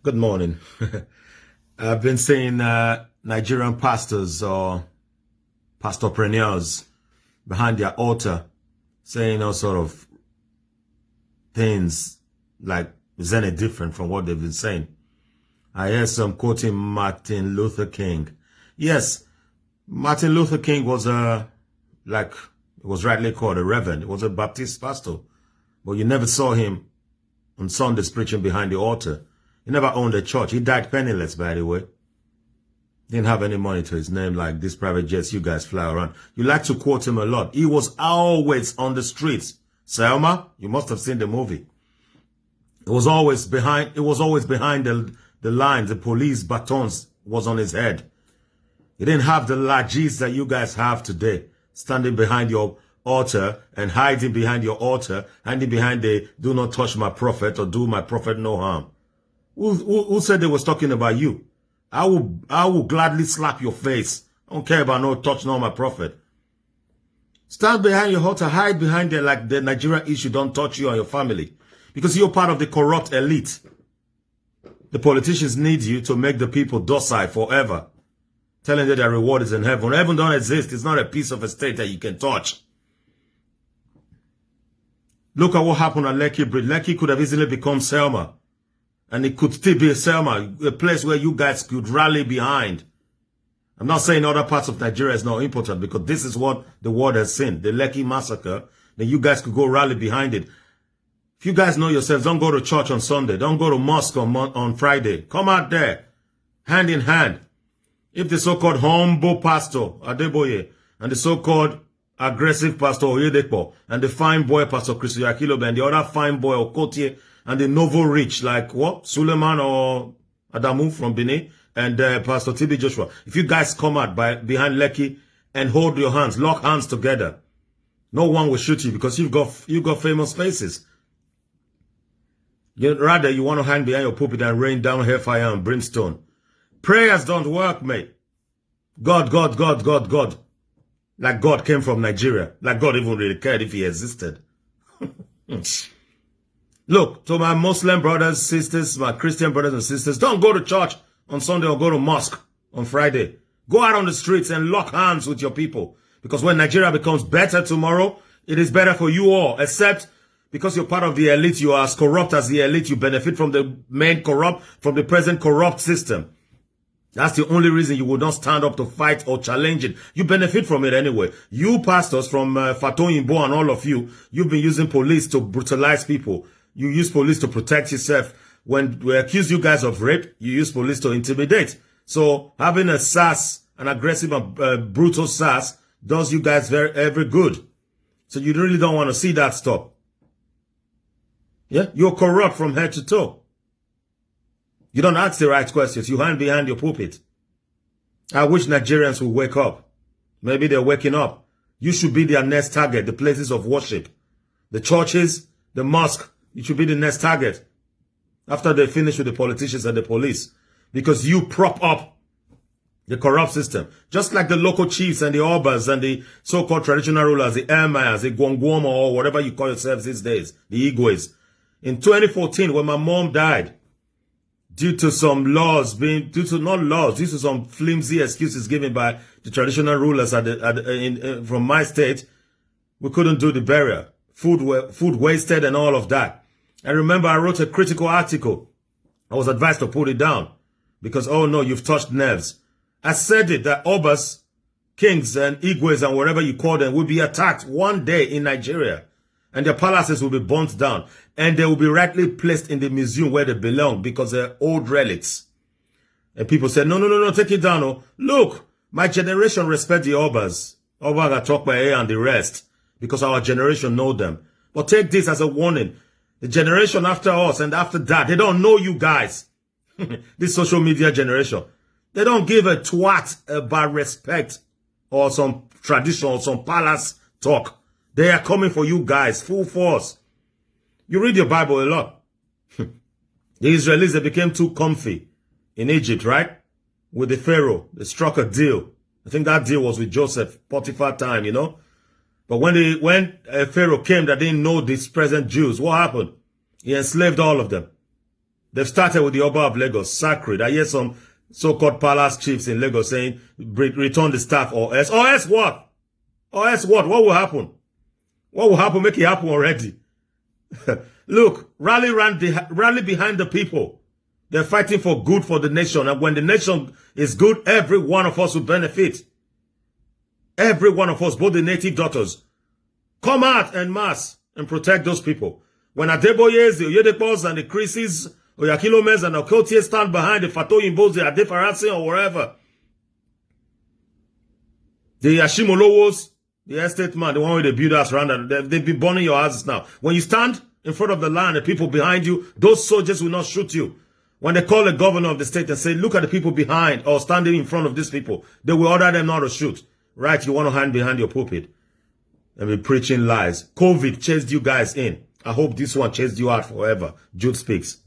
Good morning. I've been seeing Nigerian pastors or pastorpreneurs behind their altar saying all sort of things like, is any different from what they've been saying? I hear some quoting Martin Luther King. Yes, Martin Luther King was like it was rightly called a reverend. He was a Baptist pastor. But you never saw him on Sundays preaching behind the altar. He never owned a church. He died penniless, by the way. Didn't have any money to his name like these private jets you guys fly around. You like to quote him a lot. He was always on the streets. Selma, you must have seen the movie. It was always behind the lines. The police batons was on his head. He didn't have the lajis that you guys have today, standing behind your altar and hiding behind your altar, hiding behind the do not touch my prophet or do my prophet no harm. Who said they was talking about you? I will gladly slap your face. I don't care about no touch, no my prophet. Stand behind your altar, hide behind there like the Nigerian issue don't touch you and your family. Because you're part of the corrupt elite. The politicians need you to make the people docile forever. Telling them their reward is in heaven. Heaven don't exist. It's not a piece of estate that you can touch. Look at what happened at Lekki Bridge. Lekki could have easily become Selma. And it could still be a Selma, a place where you guys could rally behind. I'm not saying other parts of Nigeria is not important because this is what the world has seen. The Lekki massacre. Then you guys could go rally behind it. If you guys know yourselves, don't go to church on Sunday. Don't go to mosque on Friday. Come out there, hand in hand. If the so-called humble pastor, Adeboye, and the so-called aggressive pastor, Oyedepo, and the fine boy, Pastor Christo Yakilobe, and the other fine boy, Okotie, and the novel rich, like what? Suleiman or Adamu from Benin, and Pastor TB Joshua. If you guys come out behind Lekki and hold your hands, lock hands together, no one will shoot you because you've got famous faces. Rather, you want to hang behind your pulpit and rain down hellfire and brimstone. Prayers don't work, mate. God. Like God came from Nigeria. Like God even really cared if he existed. Look, to my Muslim brothers, sisters, my Christian brothers and sisters, don't go to church on Sunday or go to mosque on Friday. Go out on the streets and lock hands with your people. Because when Nigeria becomes better tomorrow, it is better for you all. Except because you're part of the elite, you are as corrupt as the elite. You benefit from the from the present corrupt system. That's the only reason you would not stand up to fight or challenge it. You benefit from it anyway. You pastors from Fatoyinbo and all of you, you've been using police to brutalize people. You use police to protect yourself. When we accuse you guys of rape, you use police to intimidate. So having a sass, an aggressive and brutal sass, does you guys very good. So you really don't want to see that stop. Yeah, you're corrupt from head to toe. You don't ask the right questions. You hide behind your pulpit. I wish Nigerians would wake up. Maybe they're waking up. You should be their next target, the places of worship. The churches, the mosque, you should be the next target. After they finish with the politicians and the police. Because you prop up the corrupt system. Just like the local chiefs and the obas and the so-called traditional rulers, the emirs, the gwangwama or whatever you call yourselves these days, the Igwes. In 2014, when my mom died, due to some due to some flimsy excuses given by the traditional rulers from my state, we couldn't do the burial. Food wasted and all of that. I remember I wrote a critical article. I was advised to put it down because, oh no, you've touched nerves. I said it that Obas, kings and Igwes and whatever you call them will be attacked one day in Nigeria. And their palaces will be burnt down. And they will be rightly placed in the museum where they belong because they're old relics. And people said, no, take it down. Oh. Look, my generation respect the Obas. Obas that talk by air and the rest. Because our generation know them. But take this as a warning. The generation after us and after that, they don't know you guys. This social media generation. They don't give a twat about respect or some tradition or some palace talk. They are coming for you guys, full force. You read your Bible a lot. The Israelis, they became too comfy in Egypt, right? With the Pharaoh. They struck a deal. I think that deal was with Joseph, Potiphar time, you know? But when Pharaoh came that didn't know these present Jews, what happened? He enslaved all of them. They've started with the Oba of Lagos, sacred. I hear some so-called palace chiefs in Lagos saying, return the staff or else. Or else what? Or else what? What will happen? What will happen? Make it happen already. Look, rally behind the people. They're fighting for good for the nation. And when the nation is good, every one of us will benefit. Every one of us, both the native daughters. Come out en masse and protect those people. When Adeboyes, the Oyedepos and the Chris's, Oyakilomes and the Okotie stand behind the Fatoyimbos, the Adefarasi or wherever. The Yashimolowos, the estate man, the one with the builders around, they've been burning your houses now. When you stand in front of the land, the people behind you, those soldiers will not shoot you. When they call the governor of the state and say, look at the people behind or standing in front of these people, they will order them not to shoot. Right, you want to hide behind your pulpit and be preaching lies. COVID chased you guys in. I hope this one chased you out forever. Jude speaks.